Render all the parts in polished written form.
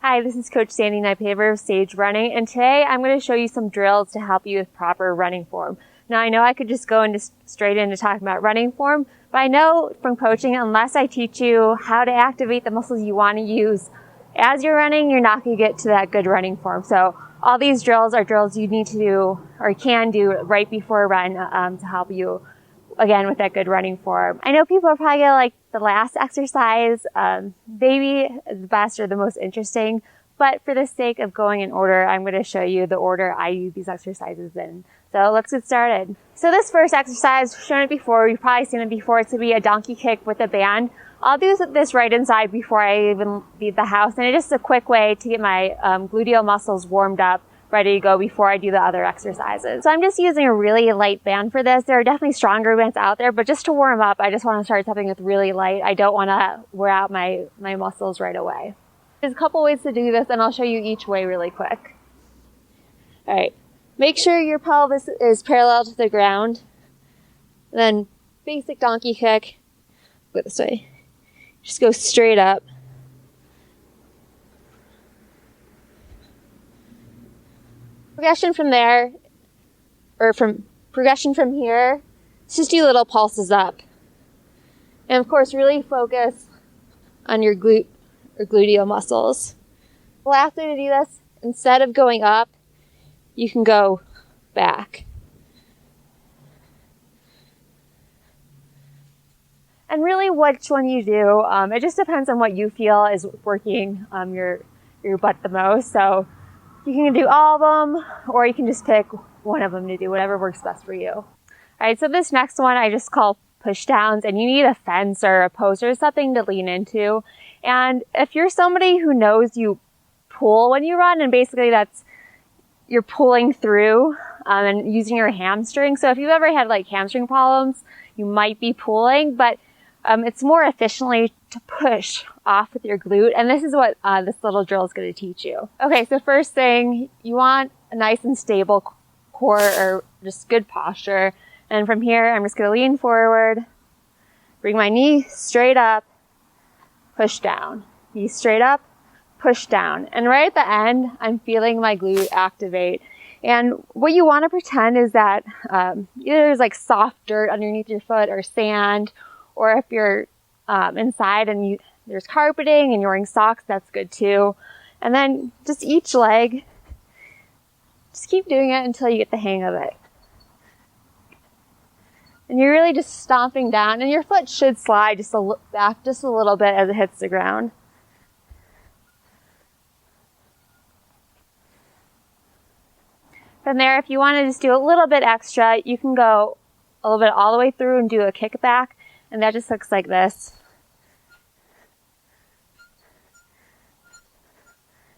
Hi, this is Coach Sandy Nypaver of Sage Running, and today I'm going to show you some drills to help you with proper running form. Now, I know I could just go straight into talking about running form, but I know from coaching, unless I teach you how to activate the muscles you want to use as you're running, you're not going to get to that good running form. So all these drills are drills you need to do or can do right before a run to help you, again, with that good running form. I know people are probably going to like the last exercise, maybe the best or the most interesting, but for the sake of going in order, I'm going to show you the order I use these exercises in. So let's get started. So this first exercise, I've shown it before, you've probably seen it before, it's going to be a donkey kick with a band. I'll do this right inside before I even leave the house, and it's just a quick way to get my gluteal muscles warmed up, ready to go before I do the other exercises. So I'm just using a really light band for this. There are definitely stronger bands out there, but just to warm up, I just want to start something with really light. I don't want to wear out my muscles right away. There's a couple ways to do this, and I'll show you each way really quick. All right, make sure your pelvis is parallel to the ground. Then basic donkey kick, go this way. Just go straight up. Progression from there, or progression from here, just do little pulses up. And of course, really focus on your glute or gluteal muscles. The last way to do this, instead of going up, you can go back. And really which one you do, it just depends on what you feel is working your butt the most. So you can do all of them, or you can just pick one of them to do, whatever works best for you. All right, so this next one I just call push downs, and you need a fence or a post or something to lean into. And if you're somebody who knows you pull when you run, and basically you're pulling through and using your hamstring. So if you've ever had like hamstring problems, you might be pulling, but it's more efficiently to push off with your glute, and this is what this little drill is going to teach you. Okay, so first thing, you want a nice and stable core or just good posture, and from here, I'm just going to lean forward, bring my knee straight up, push down, knee straight up, push down, and right at the end, I'm feeling my glute activate. And what you want to pretend is that either there's like soft dirt underneath your foot or sand, or if you're inside and there's carpeting and you're wearing socks, that's good too. And then just each leg, just keep doing it until you get the hang of it. And you're really just stomping down, and your foot should slide back just a little bit as it hits the ground. From there, if you want to just do a little bit extra, you can go a little bit all the way through and do a kickback. And that just looks like this.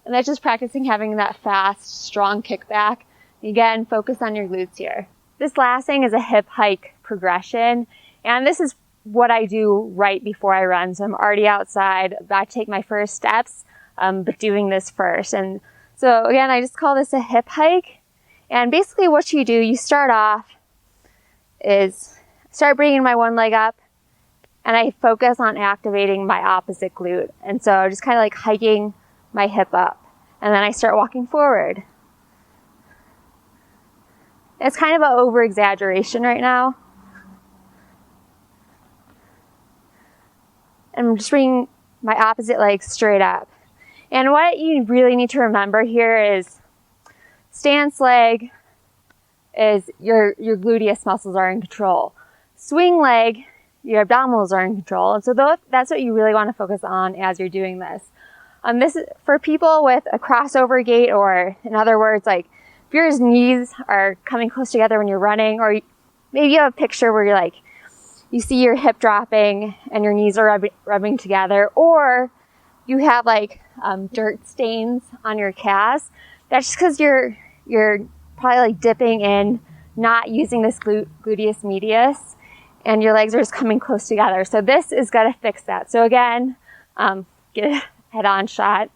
And that's just practicing having that fast, strong kickback. Again, focus on your glutes here. This last thing is a hip hike progression. And this is what I do right before I run. So I'm already outside, about to take my first steps, but doing this first. And so again, I just call this a hip hike. And basically what you do, you start off is start bringing my one leg up, and I focus on activating my opposite glute. And so just kind of like hiking my hip up. And then I start walking forward. It's kind of an over-exaggeration right now. And I'm just bringing my opposite leg straight up. And what you really need to remember here is stance leg is your gluteus muscles are in control. Swing leg, your abdominals are in control. And so that's what you really want to focus on as you're doing this. This is for people with a crossover gait, or in other words, like if your knees are coming close together when you're running, or maybe you have a picture where you see your hip dropping and your knees are rubbing together, or you have like dirt stains on your calves. That's just because you're probably like dipping in, not using this gluteus medius, and your legs are just coming close together. So this is going to fix that. So again, get a head-on shot,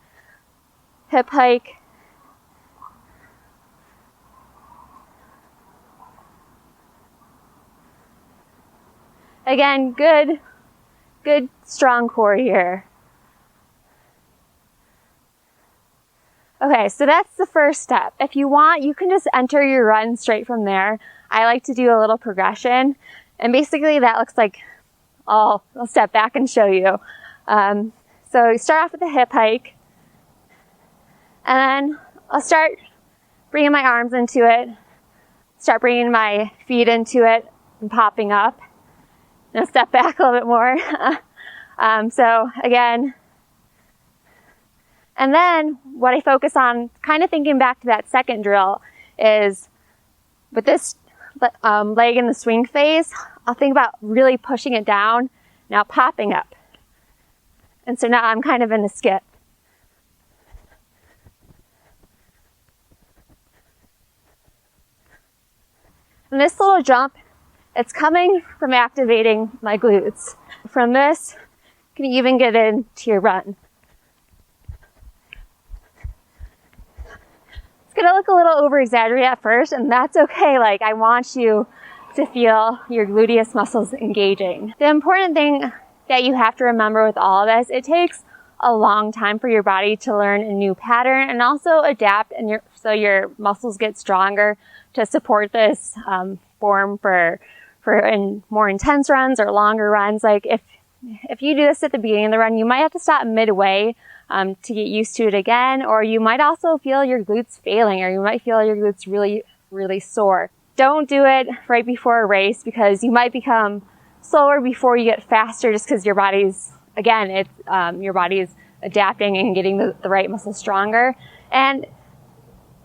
hip hike, again, good strong core here. Okay, so that's the first step. If you want, you can just enter your run straight from there. I like to do a little progression, and basically that looks like, I'll step back and show you. So you start off with a hip hike, and then I'll start bringing my arms into it, start bringing my feet into it and popping up. And I'll step back a little bit more. So again, and then what I focus on, kind of thinking back to that second drill, is with this leg in the swing phase, I'll think about really pushing it down, now popping up. And so now I'm kind of in a skip. And this little jump, it's coming from activating my glutes. From this, you can even get into your run. It's gonna look a little over-exaggerated at first, and that's okay. Like, I want you to feel your gluteus muscles engaging. The important thing that you have to remember with all of this, it takes a long time for your body to learn a new pattern and also adapt, and so your muscles get stronger to support this form for in more intense runs or longer runs. Like if you do this at the beginning of the run, you might have to stop midway to get used to it again, or you might also feel your glutes failing, or you might feel your glutes really, really sore. Don't do it right before a race, because you might become slower before you get faster, just because your body's, again, your body is adapting and getting the right muscle stronger. And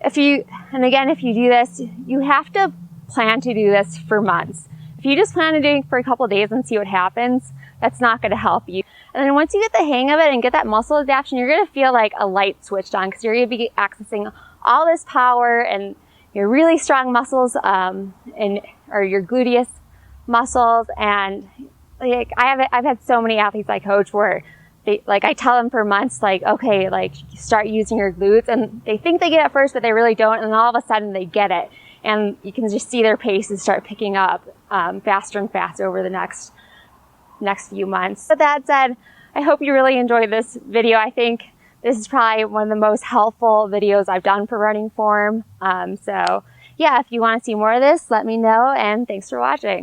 if you do this, you have to plan to do this for months. If you just plan on doing it for a couple of days and see what happens, that's not going to help you. And then once you get the hang of it and get that muscle adaptation, you're going to feel like a light switched on, because you're going to be accessing all this power and your really strong muscles, or your gluteus muscles. And like I've had so many athletes I coach where I tell them for months, like, okay, like start using your glutes, and they think they get it first, but they really don't. And then all of a sudden they get it, and you can just see their paces start picking up faster and faster over the next few months. With that said, I hope you really enjoyed this video. I think this is probably one of the most helpful videos I've done for running form. So yeah, if you want to see more of this, let me know, and thanks for watching.